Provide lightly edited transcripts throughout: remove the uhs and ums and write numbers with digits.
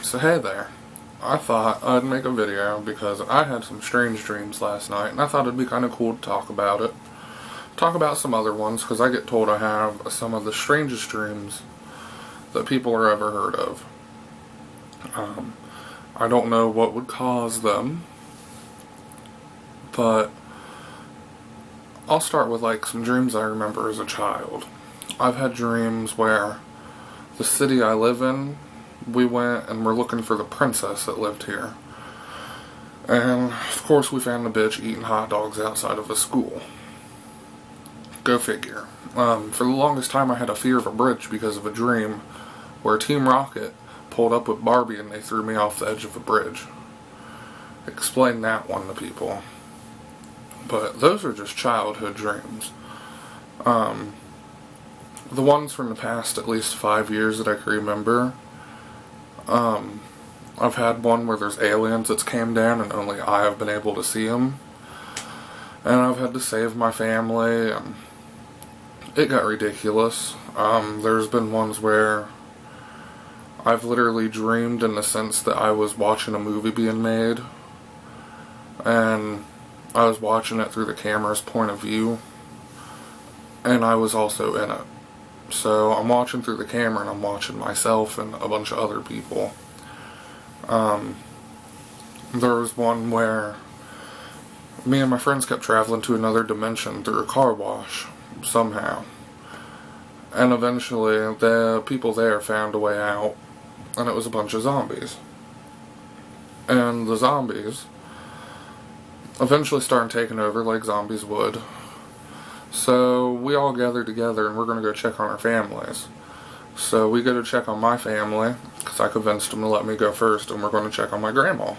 So hey there, I thought I'd make a video because I had some strange dreams last night and I thought it'd be kind of cool to talk about it. Talk about some other ones because I get told I have some of the strangest dreams that people are ever heard of. I don't know what would cause them, but I'll start with like some dreams I remember as a child. I've had dreams where the city I live in, we went and we're looking for the princess that lived here. And of course we found the bitch eating hot dogs outside of a school. Go figure. For the longest time I had a fear of a bridge because of a dream where Team Rocket pulled up with Barbie and they threw me off the edge of a bridge. Explain that one to people. But those are just childhood dreams. The ones from the past at least 5 years that I can remember, I've had one where there's aliens that's came down and only I have been able to see them. And I've had to save my family, and it got ridiculous. There's been ones where I've literally dreamed in the sense that I was watching a movie being made, and I was watching it through the camera's point of view, and I was also in it. So I'm watching through the camera and I'm watching myself and a bunch of other people. There was one where me and my friends kept traveling to another dimension through a car wash, somehow. And eventually the people there found a way out, and it was a bunch of zombies. And the zombies eventually started taking over like zombies would. So we all gathered together and we're going to go check on our families. So we go to check on my family because I convinced them to let me go first, and we're going to check on my grandma.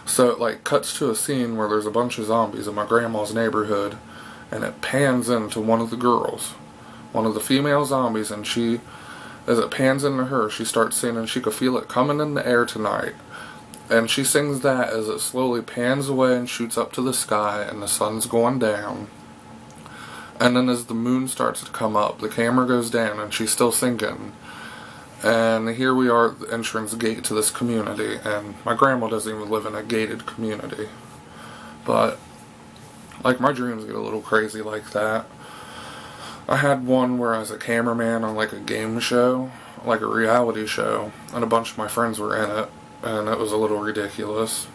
So it like cuts to a scene where there's a bunch of zombies in my grandma's neighborhood, and it pans into one of the girls, one of the female zombies, and she, as it pans into her, she starts singing She Could Feel It Coming in the Air Tonight. And she sings that as it slowly pans away and shoots up to the sky and the sun's going down. And then as the moon starts to come up, the camera goes down and she's still singing. And here we are at the entrance gate to this community, and my grandma doesn't even live in a gated community. But, like, my dreams get a little crazy like that. I had one where I was a cameraman on like a game show, like a reality show, and a bunch of my friends were in it. And it was a little ridiculous.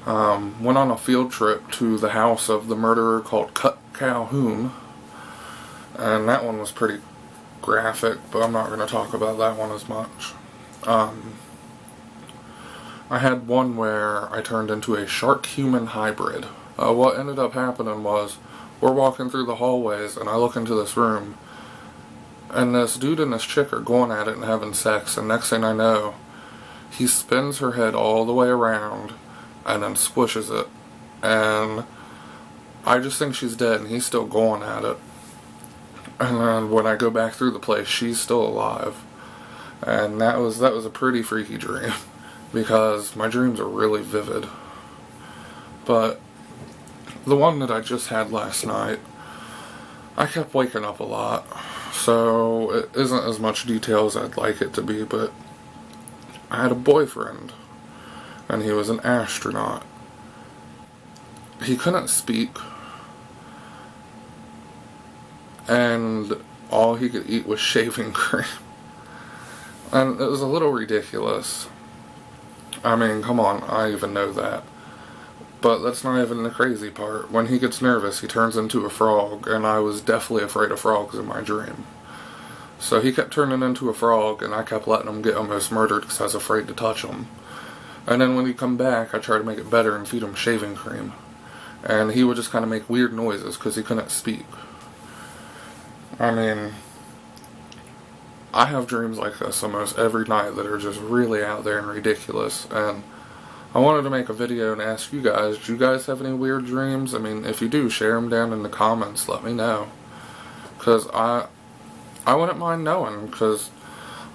Went on a field trip to the house of the murderer called Cut Calhoun, and that one was pretty graphic, but I'm not going to talk about that one as much. I had one where I turned into a shark-human hybrid. What ended up happening was, we're walking through the hallways, and I look into this room, and this dude and this chick are going at it and having sex, and next thing I know, he spins her head all the way around and then squishes it. And I just think she's dead and he's still going at it. And then when I go back through the place, she's still alive. And that was a pretty freaky dream because my dreams are really vivid. But the one that I just had last night, I kept waking up a lot. So it isn't as much detail as I'd like it to be, but I had a boyfriend, and he was an astronaut. He couldn't speak, and all he could eat was shaving cream. And it was a little ridiculous. I mean, come on, I even know that. But that's not even the crazy part. When he gets nervous, he turns into a frog, and I was definitely afraid of frogs in my dream. So he kept turning into a frog, and I kept letting him get almost murdered because I was afraid to touch him. And then when he'd come back, I tried to make it better and feed him shaving cream. And he would just kind of make weird noises because he couldn't speak. I mean, I have dreams like this almost every night that are just really out there and ridiculous. And I wanted to make a video and ask you guys, do you guys have any weird dreams? I mean, if you do, share them down in the comments. Let me know. Because I wouldn't mind knowing, because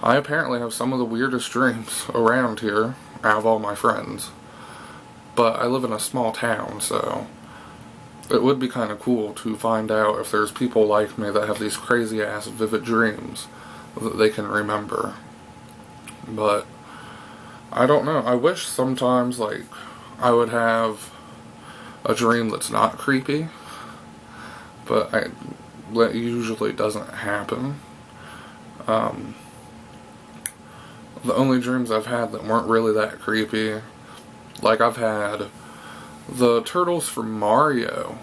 I apparently have some of the weirdest dreams around here, out of all my friends. But I live in a small town, so it would be kind of cool to find out if there's people like me that have these crazy ass vivid dreams that they can remember. But I don't know. I wish sometimes, like, I would have a dream that's not creepy, but that usually doesn't happen. The only dreams I've had that weren't really that creepy, like, I've had the turtles from Mario,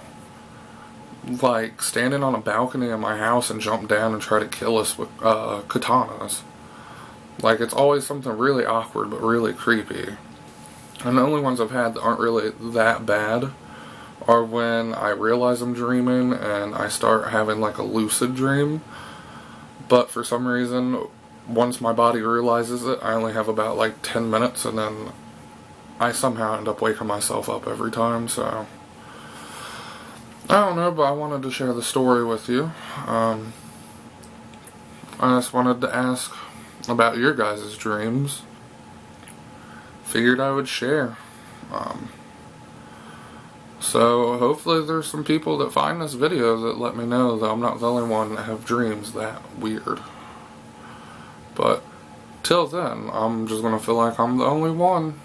like, standing on a balcony in my house and jump down and try to kill us with katanas. Like, it's always something really awkward but really creepy. And the only ones I've had that aren't really that bad are when I realize I'm dreaming and I start having like a lucid dream. But for some reason, once my body realizes it, I only have about like 10 minutes and then I somehow end up waking myself up every time, so I don't know, but I wanted to share the story with you. I just wanted to ask about your guys' dreams. Figured I would share. So hopefully there's some people that find this video that let me know that I'm not the only one that have dreams that weird. But till then, I'm just gonna feel like I'm the only one.